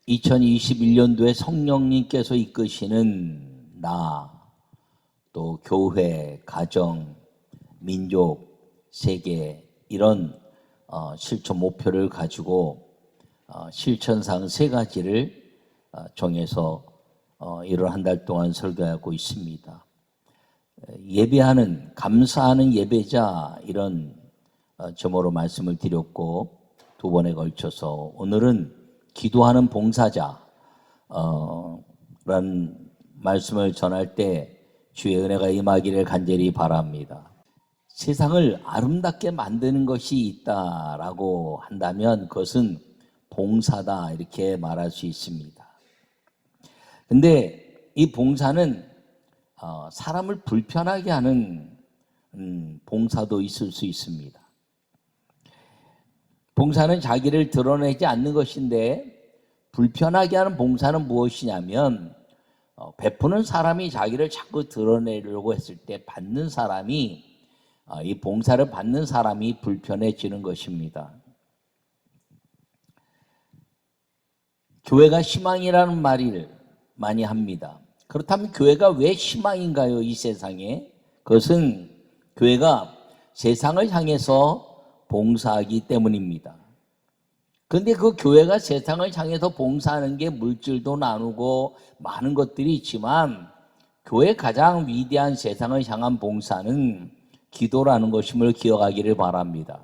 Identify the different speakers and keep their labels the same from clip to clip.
Speaker 1: 2021년도에 성령님께서 이끄시는 또 교회, 가정, 민족, 세계 이런 실천 목표를 가지고 실천사항 3가지를 정해서 1월 한 달 동안 설교하고 있습니다. 예배하는, 감사하는 예배자 이런 제목으로 말씀을 드렸고 2번에 걸쳐서 오늘은 기도하는 봉사자 라는 말씀을 전할 때 주의 은혜가 임하기를 간절히 바랍니다. 세상을 아름답게 만드는 것이 있다라고 한다면 그것은 봉사다 이렇게 말할 수 있습니다. 근데 이 봉사는 사람을 불편하게 하는 봉사도 있을 수 있습니다. 봉사는 자기를 드러내지 않는 것인데 불편하게 하는 봉사는 무엇이냐면 베푸는 사람이 자기를 자꾸 드러내려고 했을 때 받는 사람이 이 봉사를 받는 사람이 불편해지는 것입니다. 교회가 희망이라는 말을 많이 합니다. 그렇다면 교회가 왜 희망인가요? 이 세상에? 그것은 교회가 세상을 향해서 봉사하기 때문입니다. 그런데 그 교회가 세상을 향해서 봉사하는 게 물질도 나누고 많은 것들이 있지만 교회의 가장 위대한 세상을 향한 봉사는 기도라는 것임을 기억하기를 바랍니다.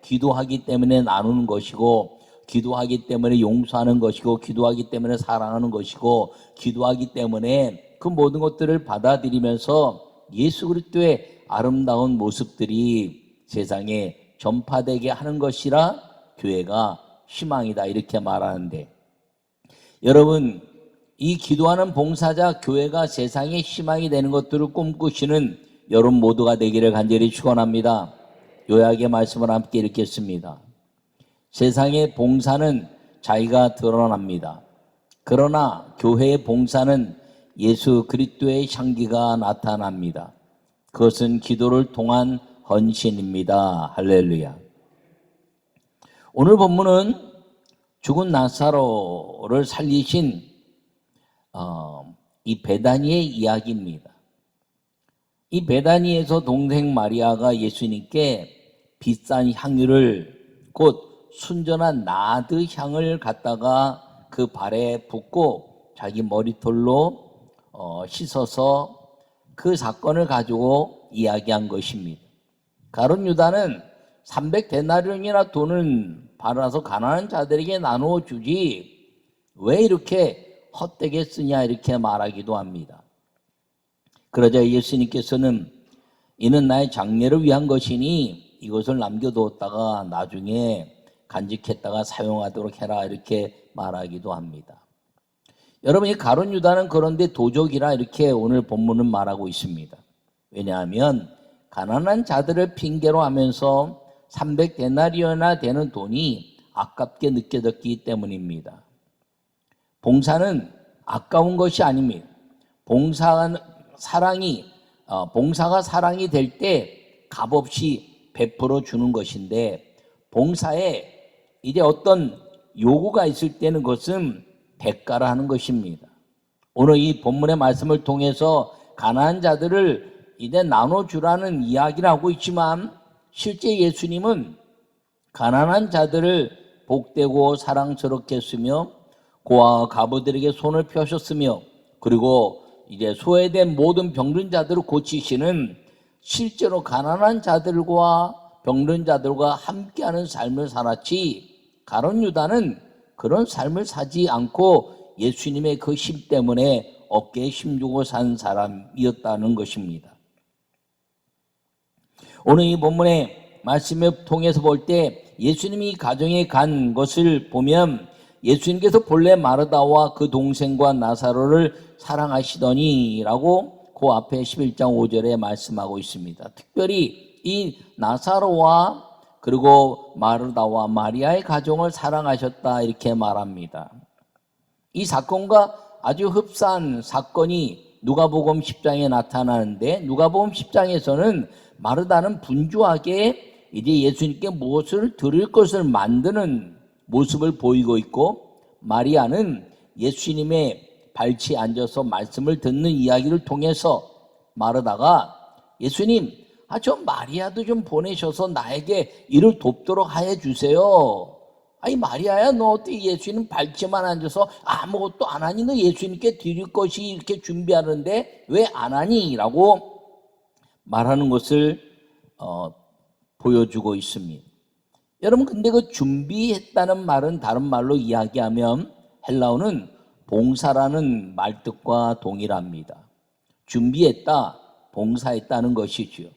Speaker 1: 기도하기 때문에 나누는 것이고 기도하기 때문에 용서하는 것이고 기도하기 때문에 사랑하는 것이고 기도하기 때문에 그 모든 것들을 받아들이면서 예수 그리스도의 아름다운 모습들이 세상에 전파되게 하는 것이라 교회가 희망이다 이렇게 말하는데, 여러분 이 기도하는 봉사자 교회가 세상의 희망이 되는 것들을 꿈꾸시는 여러분 모두가 되기를 간절히 축원합니다. 요약의 말씀을 함께 읽겠습니다. 세상의 봉사는 자기가 드러납니다. 그러나 교회의 봉사는 예수 그리스도의 향기가 나타납니다. 그것은 기도를 통한 헌신입니다. 할렐루야. 오늘 본문은 죽은 나사로를 살리신 이 베다니의 이야기입니다. 이 베다니에서 동생 마리아가 예수님께 비싼 향유를 곧 순전한 나드 향을 갖다가 그 발에 붓고 자기 머리털로 씻어서 그 사건을 가지고 이야기한 것입니다. 가룟 유다는 300데나리온이나 돈을 받아서 가난한 자들에게 나누어 주지 왜 이렇게 헛되게 쓰냐 이렇게 말하기도 합니다. 그러자 예수님께서는 이는 나의 장례를 위한 것이니 이것을 남겨두었다가 나중에 간직했다가 사용하도록 해라 이렇게 말하기도 합니다. 여러분 이 가룟 유다는 그런데 도적이라 이렇게 오늘 본문은 말하고 있습니다. 왜냐하면 가난한 자들을 핑계로 하면서 300데나리온이나 되는 돈이 아깝게 느껴졌기 때문입니다. 봉사는 아까운 것이 아닙니다. 봉사가 사랑이 될 때 값없이 베풀어 주는 것인데 봉사에 이제 어떤 요구가 있을 때는 그것은 대가를 하는 것입니다. 오늘 이 본문의 말씀을 통해서 가난한 자들을 이제 나눠주라는 이야기를 하고 있지만 실제 예수님은 가난한 자들을 복되고 사랑스럽게 쓰며 고아와 가부들에게 손을 펴셨으며 그리고 이제 소외된 모든 병든 자들을 고치시는 실제로 가난한 자들과 병든 자들과 함께하는 삶을 살았지 가룟 유다는 그런 삶을 사지 않고 예수님의 그 힘 때문에 어깨에 힘주고 산 사람이었다는 것입니다. 오늘 이 본문의 말씀을 통해서 볼 때 예수님이 가정에 간 것을 보면 예수님께서 본래 마르다와 그 동생과 나사로를 사랑하시더니 라고 그 앞에 11장 5절에 말씀하고 있습니다. 특별히 이 나사로와 그리고 마르다와 마리아의 가정을 사랑하셨다 이렇게 말합니다. 이 사건과 아주 흡사한 사건이 누가복음 10장에 나타나는데 누가복음 10장에서는 마르다는 분주하게 이제 예수님께 무엇을 드릴 것을 만드는 모습을 보이고 있고 마리아는 예수님의 발치에 앉아서 말씀을 듣는 이야기를 통해서 마르다가 예수님, 저 마리아도 좀 보내셔서 나에게 일을 돕도록 하여 주세요. 아니 마리아야, 너 어떻게 예수님 발치만 앉아서 아무것도 안 하니? 너 예수님께 드릴 것이 이렇게 준비하는데 왜 안 하니? 라고 말하는 것을 보여주고 있습니다. 여러분, 근데 그 준비했다는 말은 다른 말로 이야기하면 헬라어는 봉사라는 말뜻과 동일합니다. 준비했다, 봉사했다는 것이지요.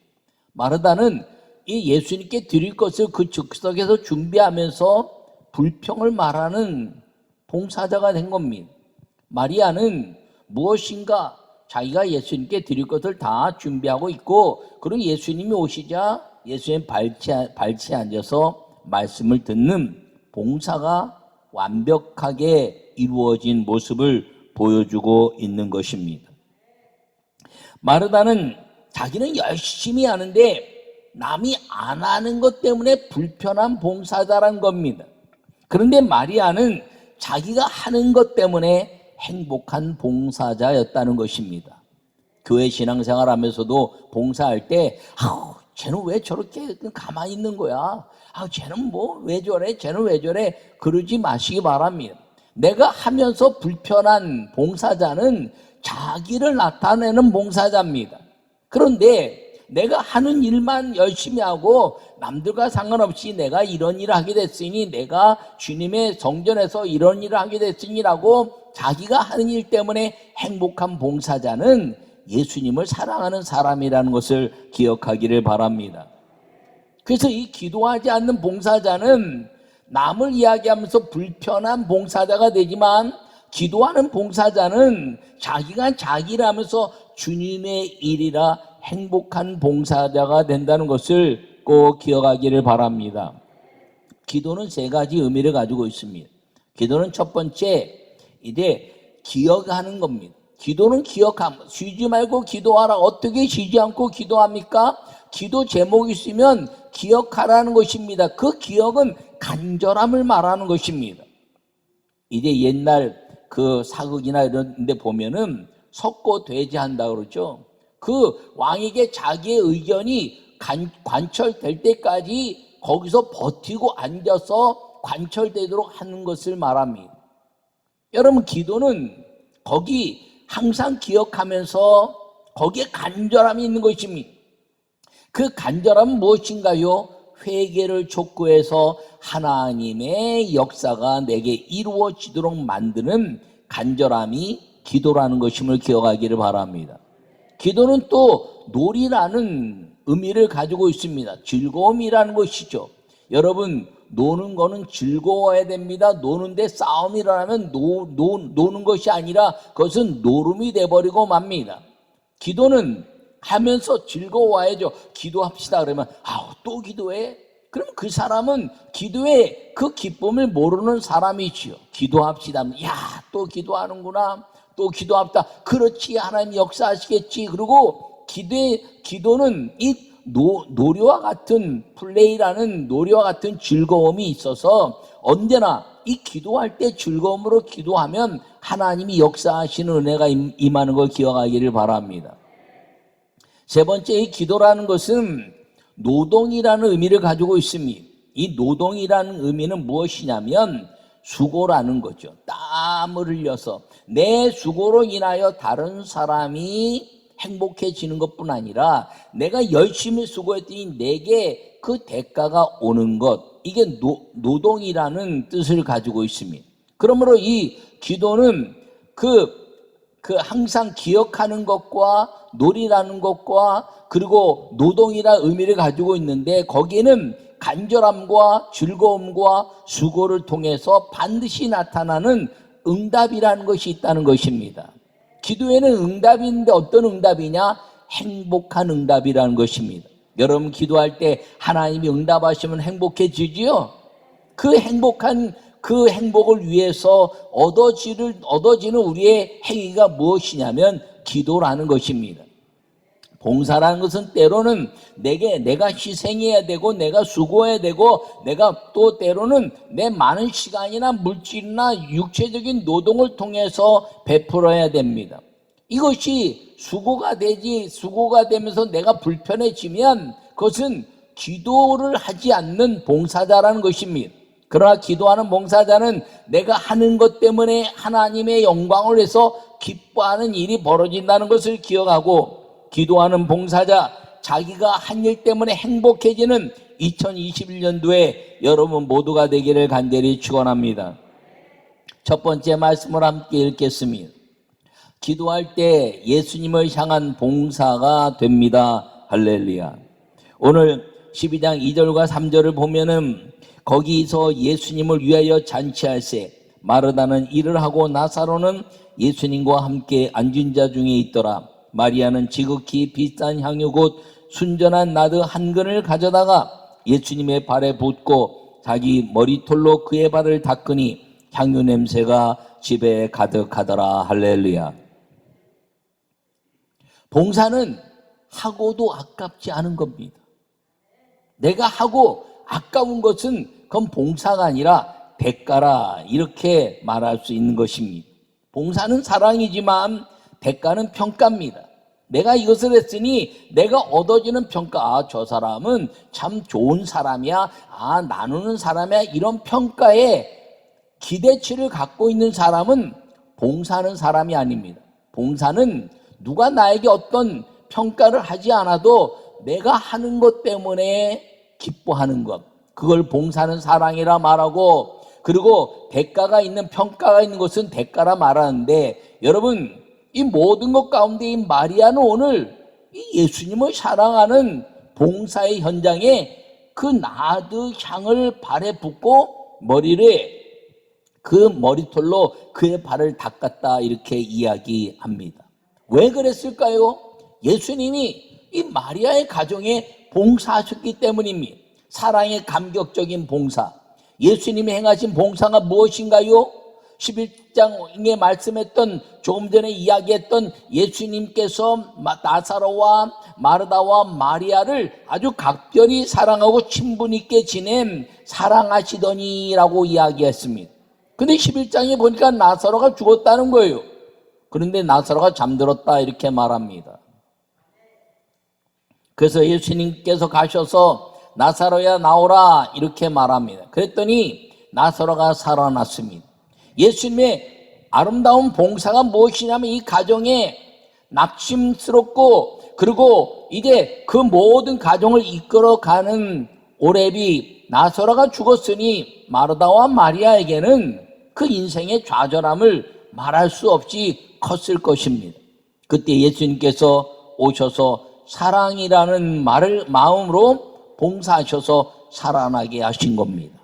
Speaker 1: 마르다는 이 예수님께 드릴 것을 그 즉석에서 준비하면서 불평을 말하는 봉사자가 된 겁니다. 마리아는 무엇인가 자기가 예수님께 드릴 것을 다 준비하고 있고, 그리고 예수님이 오시자 예수님 발치에 앉아서 말씀을 듣는 봉사가 완벽하게 이루어진 모습을 보여주고 있는 것입니다. 마르다는 자기는 열심히 하는데 남이 안 하는 것 때문에 불편한 봉사자란 겁니다. 그런데 마리아는 자기가 하는 것 때문에 행복한 봉사자였다는 것입니다. 교회 신앙생활 하면서도 봉사할 때 쟤는 왜 저렇게 가만히 있는 거야? 쟤는 뭐 왜 저래? 쟤는 왜 저래? 그러지 마시기 바랍니다. 내가 하면서 불편한 봉사자는 자기를 나타내는 봉사자입니다. 그런데 내가 하는 일만 열심히 하고 남들과 상관없이 내가 이런 일을 하게 됐으니, 내가 주님의 성전에서 이런 일을 하게 됐으니라고 자기가 하는 일 때문에 행복한 봉사자는 예수님을 사랑하는 사람이라는 것을 기억하기를 바랍니다. 그래서 이 기도하지 않는 봉사자는 남을 이야기하면서 불편한 봉사자가 되지만, 기도하는 봉사자는 자기가 자기를 하면서 주님의 일이라 행복한 봉사자가 된다는 것을 꼭 기억하기를 바랍니다. 기도는 세 가지 의미를 가지고 있습니다. 기도는 첫 번째, 이제 기억하는 겁니다. 기도는 기억함. 쉬지 말고 기도하라. 어떻게 쉬지 않고 기도합니까? 기도 제목이 있으면 기억하라는 것입니다. 그 기억은 간절함을 말하는 것입니다. 이제 옛날 그 사극이나 이런 데 보면은 석고돼지 한다 그러죠. 그 왕에게 자기의 의견이 관철될 때까지 거기서 버티고 앉아서 관철되도록 하는 것을 말합니다. 여러분, 기도는 거기 항상 기억하면서 거기에 간절함이 있는 것입니다. 그 간절함은 무엇인가요? 회개를 촉구해서 하나님의 역사가 내게 이루어지도록 만드는 간절함이 기도라는 것임을 기억하기를 바랍니다. 기도는 또 놀이라는 의미를 가지고 있습니다. 즐거움이라는 것이죠. 여러분, 노는 거는 즐거워야 됩니다. 노는데 싸움이 일어나면 노는 것이 아니라 그것은 노름이 돼버리고 맙니다. 기도는 하면서 즐거워야죠. 기도합시다 그러면 또 기도해? 그럼 그 사람은 기도의 그 기쁨을 모르는 사람이지요. 기도합시다. 또 기도하는구나. 또 기도합시다. 그렇지, 하나님 역사하시겠지. 그리고 기도는 이 놀이와 같은 플레이라는 놀이와 같은 즐거움이 있어서 언제나 이 기도할 때 즐거움으로 기도하면 하나님이 역사하시는 은혜가 임하는 걸 기억하기를 바랍니다. 세 번째, 이 기도라는 것은 노동이라는 의미를 가지고 있습니다. 이 노동이라는 의미는 무엇이냐면 수고라는 거죠. 땀을 흘려서 내 수고로 인하여 다른 사람이 행복해지는 것뿐 아니라 내가 열심히 수고했더니 내게 그 대가가 오는 것, 이게 노동이라는 뜻을 가지고 있습니다. 그러므로 이 기도는 그 항상 기억하는 것과 놀이라는 것과 그리고 노동이라는 의미를 가지고 있는데, 거기에는 간절함과 즐거움과 수고를 통해서 반드시 나타나는 응답이라는 것이 있다는 것입니다. 기도에는 응답이 있는데 어떤 응답이냐? 행복한 응답이라는 것입니다. 여러분, 기도할 때 하나님이 응답하시면 행복해지지요? 그 행복을 위해서 얻어지는 우리의 행위가 무엇이냐면 기도라는 것입니다. 봉사라는 것은 때로는 내가 희생해야 되고 내가 수고해야 되고 내가 또 때로는 내 많은 시간이나 물질이나 육체적인 노동을 통해서 베풀어야 됩니다. 이것이 수고가 되면서 내가 불편해지면 그것은 기도를 하지 않는 봉사자라는 것입니다. 그러나 기도하는 봉사자는 내가 하는 것 때문에 하나님의 영광을 위해서 기뻐하는 일이 벌어진다는 것을 기억하고, 기도하는 봉사자, 자기가 한 일 때문에 행복해지는 2021년도에 여러분 모두가 되기를 간절히 축원합니다. 첫 번째 말씀을 함께 읽겠습니다. 기도할 때 예수님을 향한 봉사가 됩니다. 할렐루야. 오늘 12장 2절과 3절을 보면은 거기서 예수님을 위하여 잔치할세 마르다는 일을 하고 나사로는 예수님과 함께 앉은 자 중에 있더라. 마리아는 지극히 비싼 향유 곧 순전한 나드 한 근을 가져다가 예수님의 발에 붓고 자기 머리털로 그의 발을 닦으니 향유 냄새가 집에 가득하더라. 할렐루야. 봉사는 하고도 아깝지 않은 겁니다. 내가 하고 아까운 것은 그건 봉사가 아니라 대가라, 이렇게 말할 수 있는 것입니다. 봉사는 사랑이지만 대가는 평가입니다. 내가 이것을 했으니 내가 얻어지는 평가, 저 사람은 참 좋은 사람이야, 나누는 사람이야, 이런 평가에 기대치를 갖고 있는 사람은 봉사하는 사람이 아닙니다. 봉사는 누가 나에게 어떤 평가를 하지 않아도 내가 하는 것 때문에 기뻐하는 것, 그걸 봉사는 사랑이라 말하고, 그리고 대가가 있는, 평가가 있는 것은 대가라 말하는데, 여러분 이 모든 것 가운데 이 마리아는 오늘 이 예수님을 사랑하는 봉사의 현장에 그 나드 향을 발에 붓고 그 머리털로 그의 발을 닦았다, 이렇게 이야기합니다. 왜 그랬을까요? 예수님이 이 마리아의 가정에 봉사하셨기 때문입니다. 사랑의 감격적인 봉사. 예수님이 행하신 봉사가 무엇인가요? 11장에 말씀했던, 조금 전에 이야기했던 예수님께서 나사로와 마르다와 마리아를 아주 각별히 사랑하고 친분 있게 지낸 사랑하시더니라고 이야기했습니다. 근데 11장에 보니까 나사로가 죽었다는 거예요. 그런데 나사로가 잠들었다, 이렇게 말합니다. 그래서 예수님께서 가셔서 나사로야 나오라, 이렇게 말합니다. 그랬더니 나사로가 살아났습니다. 예수님의 아름다운 봉사가 무엇이냐면 이 가정에 낙심스럽고, 그리고 이제 그 모든 가정을 이끌어가는 오렙이 나사로가 죽었으니 마르다와 마리아에게는 그 인생의 좌절함을 말할 수 없이 컸을 것입니다. 그때 예수님께서 오셔서 사랑이라는 마음으로 봉사하셔서 살아나게 하신 겁니다.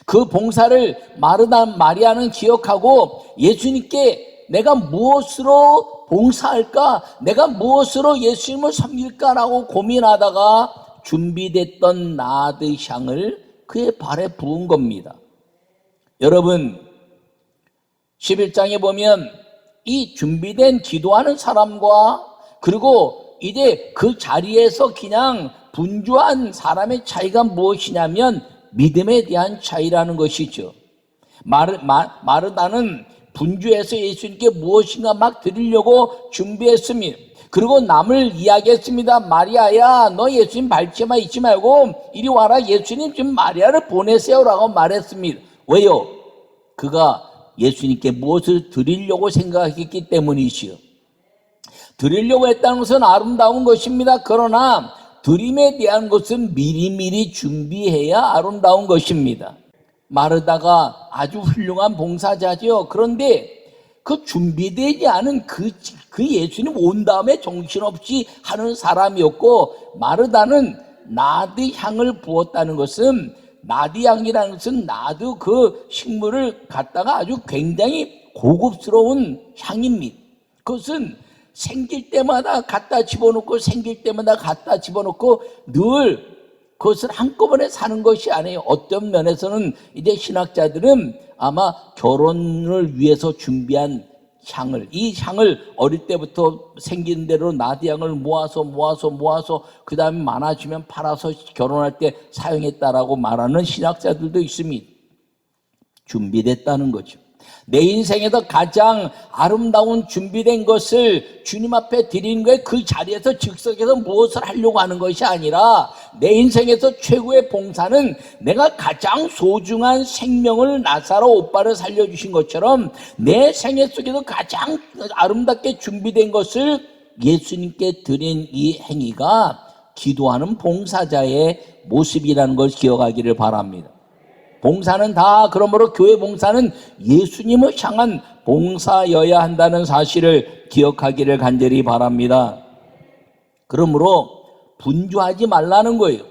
Speaker 1: 그 봉사를 마리아는 기억하고 예수님께 내가 무엇으로 봉사할까? 내가 무엇으로 예수님을 섬길까라고 고민하다가 준비됐던 나드 향을 그의 발에 부은 겁니다. 여러분, 11장에 보면 이 준비된 기도하는 사람과 그리고 이제 그 자리에서 그냥 분주한 사람의 차이가 무엇이냐면 믿음에 대한 차이라는 것이죠. 마르다는 분주해서 예수님께 무엇인가 막 드리려고 준비했습니다. 그리고 남을 이야기했습니다. 마리아야, 너 예수님 밟지마 있지 말고 이리 와라, 예수님 지금 마리아를 보내세요라고 말했습니다. 왜요? 그가 예수님께 무엇을 드리려고 생각했기 때문이지요. 드리려고 했다는 것은 아름다운 것입니다. 그러나 드림에 대한 것은 미리미리 준비해야 아름다운 것입니다. 마르다가 아주 훌륭한 봉사자죠. 그런데 그 준비되지 않은 그 예수님 온 다음에 정신없이 하는 사람이었고, 마르다는 나드 향을 부었다는 것은, 나드 향이라는 것은 나드 그 식물을 갖다가 아주 굉장히 고급스러운 향입니다. 그것은 생길 때마다 갖다 집어넣고 생길 때마다 갖다 집어넣고 늘 그것을 한꺼번에 사는 것이 아니에요. 어떤 면에서는 이제 신학자들은 아마 결혼을 위해서 준비한 이 향을 어릴 때부터 생긴 대로 나디향을 모아서 그 다음에 많아지면 팔아서 결혼할 때 사용했다라고 말하는 신학자들도 있습니다. 준비됐다는 거죠. 내 인생에서 가장 아름다운 준비된 것을 주님 앞에 드리는 거에 그 자리에서 즉석에서 무엇을 하려고 하는 것이 아니라 내 인생에서 최고의 봉사는 내가 가장 소중한 생명을 나사로 오빠를 살려주신 것처럼 내 생애 속에서 가장 아름답게 준비된 것을 예수님께 드린 이 행위가 기도하는 봉사자의 모습이라는 걸 기억하기를 바랍니다. 봉사는 다 그러므로 교회 봉사는 예수님을 향한 봉사여야 한다는 사실을 기억하기를 간절히 바랍니다. 그러므로 분주하지 말라는 거예요.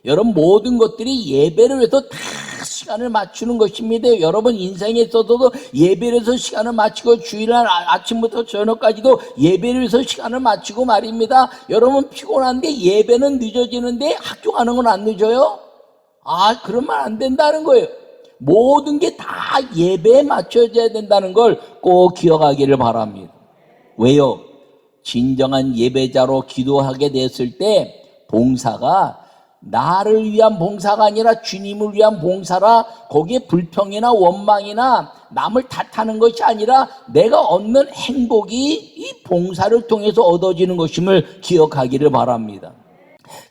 Speaker 1: 여러분 모든 것들이 예배를 위해서 다 시간을 맞추는 것입니다. 여러분 인생에 있어서도 예배를 위해서 시간을 맞추고 주일날 아침부터 저녁까지도 예배를 위해서 시간을 맞추고 말입니다. 여러분 피곤한데 예배는 늦어지는데 학교 가는 건 안 늦어요? 그러면 안 된다는 거예요. 모든 게 다 예배에 맞춰져야 된다는 걸 꼭 기억하기를 바랍니다. 왜요? 진정한 예배자로 기도하게 됐을 때 봉사가 나를 위한 봉사가 아니라 주님을 위한 봉사라, 거기에 불평이나 원망이나 남을 탓하는 것이 아니라 내가 얻는 행복이 이 봉사를 통해서 얻어지는 것임을 기억하기를 바랍니다.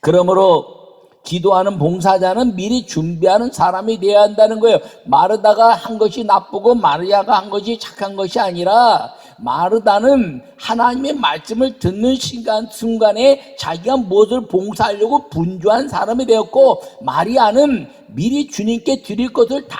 Speaker 1: 그러므로 기도하는 봉사자는 미리 준비하는 사람이 되어야 한다는 거예요. 마르다가 한 것이 나쁘고 마리아가 한 것이 착한 것이 아니라 마르다는 하나님의 말씀을 듣는 순간에 자기가 무엇을 봉사하려고 분주한 사람이 되었고, 마리아는 미리 주님께 드릴 것을 다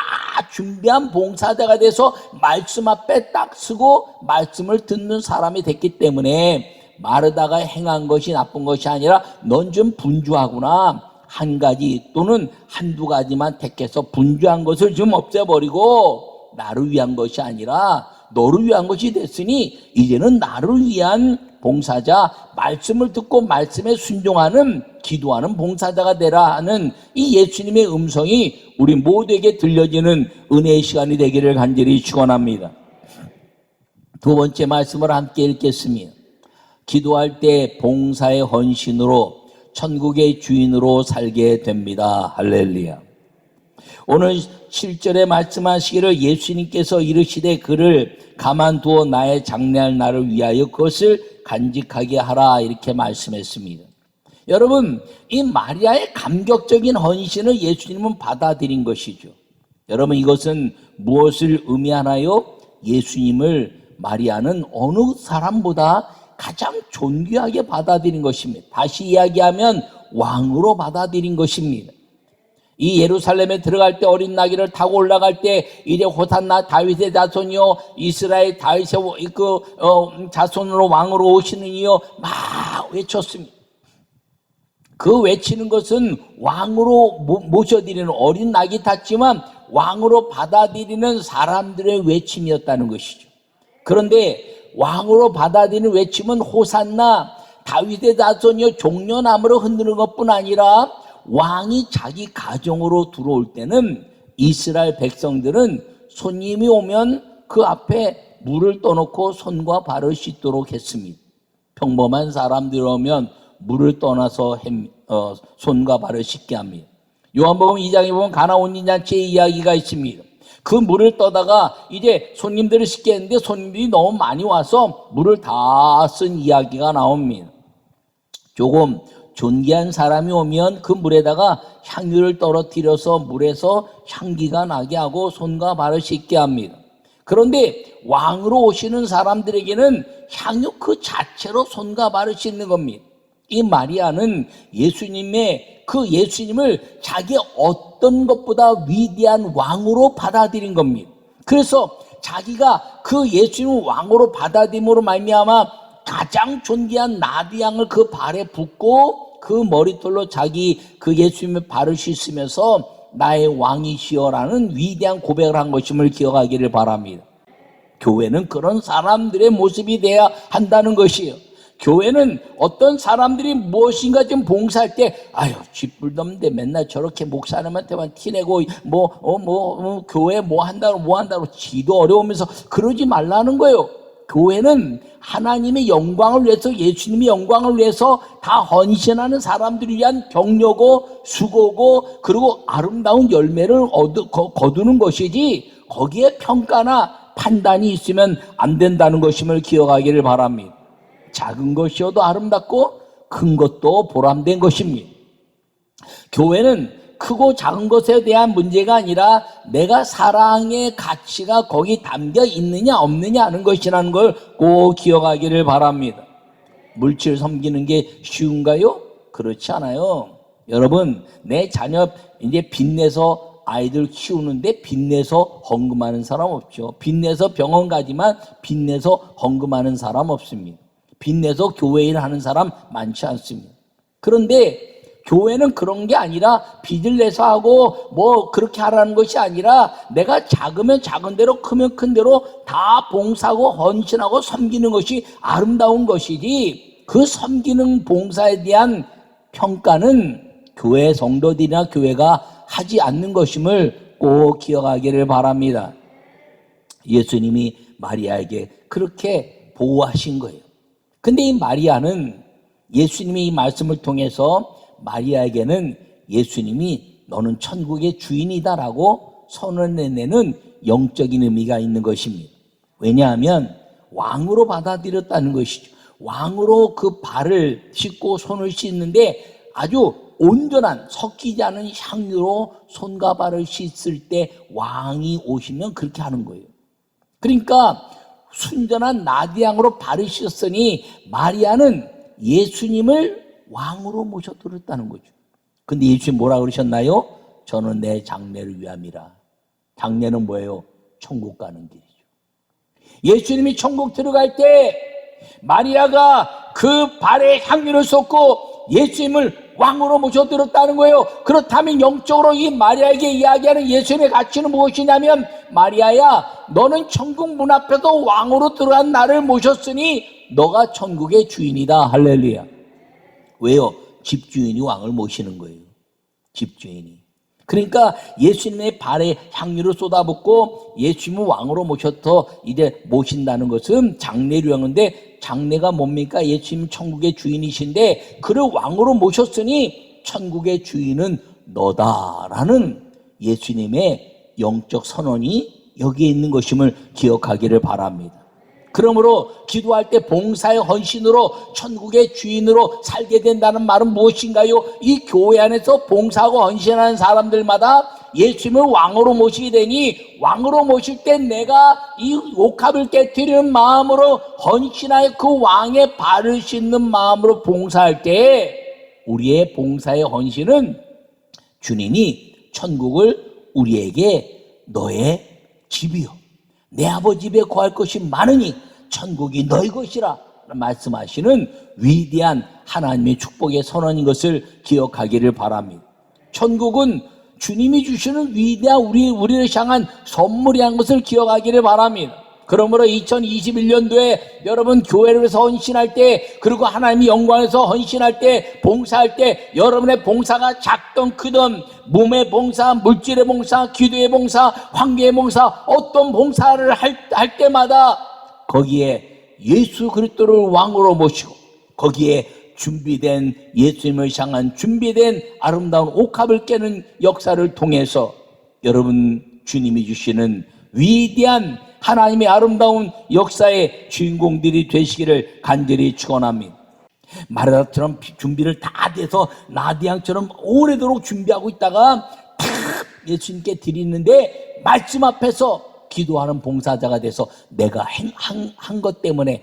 Speaker 1: 준비한 봉사자가 돼서 말씀 앞에 딱 서고 말씀을 듣는 사람이 됐기 때문에 마르다가 행한 것이 나쁜 것이 아니라 넌 좀 분주하구나, 한 가지 또는 한두 가지만 택해서 분주한 것을 좀 없애버리고 나를 위한 것이 아니라 너를 위한 것이 됐으니 이제는 나를 위한 봉사자, 말씀을 듣고 말씀에 순종하는 기도하는 봉사자가 되라 하는 이 예수님의 음성이 우리 모두에게 들려지는 은혜의 시간이 되기를 간절히 축원합니다. 두 번째 말씀을 함께 읽겠습니다. 기도할 때 봉사의 헌신으로 천국의 주인으로 살게 됩니다. 할렐루야. 오늘 7절에 말씀하시기를 예수님께서 이르시되 그를 가만두어 나의 장래할 날을 위하여 그것을 간직하게 하라, 이렇게 말씀했습니다. 여러분, 이 마리아의 감격적인 헌신을 예수님은 받아들인 것이죠. 여러분, 이것은 무엇을 의미하나요? 예수님을 마리아는 어느 사람보다 가장 존귀하게 받아들인 것입니다. 다시 이야기하면 왕으로 받아들인 것입니다. 이 예루살렘에 들어갈 때 어린 나귀를 타고 올라갈 때 이제 호산나 다윗의 자손이요 이스라엘 다윗의 자손으로 왕으로 오시는 이요 막 외쳤습니다. 그 외치는 것은 왕으로 모셔드리는, 어린 나귀 탔지만 왕으로 받아들이는 사람들의 외침이었다는 것이죠. 그런데 왕으로 받아들이는 외침은 호산나 다윗의 자손이요 종려나무로 흔드는 것뿐 아니라 왕이 자기 가정으로 들어올 때는 이스라엘 백성들은 손님이 오면 그 앞에 물을 떠놓고 손과 발을 씻도록 했습니다. 평범한 사람들이 오면 물을 떠나서 손과 발을 씻게 합니다. 요한복음 2장에 보면 가나 혼인잔치의 이야기가 있습니다. 그 물을 떠다가 이제 손님들을 씻게 했는데 손님들이 너무 많이 와서 물을 다 쓴 이야기가 나옵니다. 조금 존귀한 사람이 오면 그 물에다가 향유를 떨어뜨려서 물에서 향기가 나게 하고 손과 발을 씻게 합니다. 그런데 왕으로 오시는 사람들에게는 향유 그 자체로 손과 발을 씻는 겁니다. 이 마리아는 예수님을 자기 어떤 것보다 위대한 왕으로 받아들인 겁니다. 그래서 자기가 그 예수님을 왕으로 받아들임으로 말미암아 가장 존귀한 나비향을 그 발에 붓고 그 머리털로 자기 그 예수님의 발을 씻으면서 나의 왕이시여라는 위대한 고백을 한 것임을 기억하기를 바랍니다. 교회는 그런 사람들의 모습이 돼야 한다는 것이에요. 교회는 어떤 사람들이 무엇인가 좀 봉사할 때 쥐뿔없는데 맨날 저렇게 목사님한테만 티내고 교회 뭐 한다고 지도 어려우면서 그러지 말라는 거예요. 교회는 하나님의 영광을 위해서, 예수님의 영광을 위해서 다 헌신하는 사람들을 위한 격려고 수고고, 그리고 아름다운 열매를 거두는 것이지, 거기에 평가나 판단이 있으면 안 된다는 것임을 기억하기를 바랍니다. 작은 것이어도 아름답고 큰 것도 보람된 것입니다. 교회는 크고 작은 것에 대한 문제가 아니라 내가 사랑의 가치가 거기 담겨 있느냐 없느냐 하는 것이라는 걸 꼭 기억하기를 바랍니다. 물질 섬기는 게 쉬운가요? 그렇지 않아요. 여러분, 내 자녀 이제 빚내서 아이들 키우는데 빚내서 헌금하는 사람 없죠. 빚내서 병원 가지만 빚내서 헌금하는 사람 없습니다. 빚내서 교회 일 하는 사람 많지 않습니다. 그런데 교회는 그런 게 아니라 빚을 내서 하고 뭐 그렇게 하라는 것이 아니라 내가 작으면 작은 대로 크면 큰 대로 다 봉사하고 헌신하고 섬기는 것이 아름다운 것이지, 그 섬기는 봉사에 대한 평가는 교회 성도들이나 교회가 하지 않는 것임을 꼭 기억하기를 바랍니다. 예수님이 마리아에게 그렇게 보호하신 거예요. 근데 이 마리아는, 예수님이 이 말씀을 통해서 마리아에게는 예수님이 너는 천국의 주인이다라고 선언해내는 영적인 의미가 있는 것입니다. 왜냐하면 왕으로 받아들였다는 것이죠. 왕으로 그 발을 씻고 손을 씻는데 아주 온전한 섞이지 않은 향유로 손과 발을 씻을 때 왕이 오시면 그렇게 하는 거예요. 그러니까 순전한 나디향으로 발을 씻었으니 마리아는 예수님을 왕으로 모셔들었다는 거죠. 근데 예수님 뭐라 그러셨나요? 저는 내 장례를 위함이라. 장례는 뭐예요? 천국 가는 길이죠. 예수님이 천국 들어갈 때 마리아가 그 발에 향유를 쏟고 예수님을 왕으로 모셔들었다는 거예요. 그렇다면 영적으로 이 마리아에게 이야기하는 예수님의 가치는 무엇이냐면, 마리아야, 너는 천국 문 앞에서 왕으로 들어간 나를 모셨으니 너가 천국의 주인이다. 할렐루야. 왜요? 집주인이 왕을 모시는 거예요. 집주인이. 그러니까 예수님의 발에 향유를 쏟아붓고 예수님을 왕으로 모셔서 이제 모신다는 것은 장례를 위한건데, 장례가 뭡니까? 예수님 천국의 주인이신데 그를 왕으로 모셨으니 천국의 주인은 너다라는 예수님의 영적 선언이 여기에 있는 것임을 기억하기를 바랍니다. 그러므로 기도할 때 봉사의 헌신으로 천국의 주인으로 살게 된다는 말은 무엇인가요? 이 교회 안에서 봉사하고 헌신하는 사람들마다 예수님을 왕으로 모시게 되니, 왕으로 모실 때 내가 이 옥합을 깨트리는 마음으로 헌신하여 그 왕의 발을 씻는 마음으로 봉사할 때 우리의 봉사의 헌신은 주님이 천국을 우리에게 너의 집이요 내 아버지 집에 거할 것이 많으니 천국이 너희 것이라 말씀하시는 위대한 하나님의 축복의 선언인 것을 기억하기를 바랍니다. 천국은 주님이 주시는 위대한 우리를 향한 선물이라는 것을 기억하기를 바랍니다. 그러므로 2021년도에 여러분 교회를 위해서 헌신할 때, 그리고 하나님의 영광에서 헌신할 때, 봉사할 때, 여러분의 봉사가 작든 크든, 몸의 봉사, 물질의 봉사, 기도의 봉사, 관계의 봉사, 어떤 봉사를 할 때마다 거기에 예수 그리스도를 왕으로 모시고 거기에 준비된 예수님을 향한 준비된 아름다운 옥합을 깨는 역사를 통해서 여러분 주님이 주시는 위대한 하나님의 아름다운 역사의 주인공들이 되시기를 간절히 축원합니다. 마르다처럼 준비를 다 돼서 나디향처럼 오래도록 준비하고 있다가 탁 예수님께 드리는데 말씀 앞에서 기도하는 봉사자가 돼서 내가 행한 것 때문에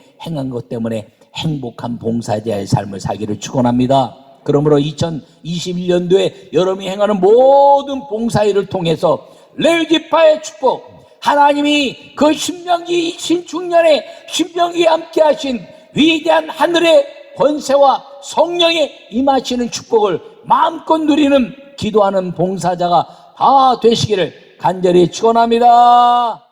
Speaker 1: 행복한 봉사자의 삶을 살기를 축원합니다. 그러므로 2021년도에 여러분이 행하는 모든 봉사일을 통해서 레위지파의 축복, 하나님이 그 신명기 신중년에 신명기에 함께 하신 위대한 하늘의 권세와 성령의 임하시는 축복을 마음껏 누리는 기도하는 봉사자가 다 되시기를 간절히 축원합니다.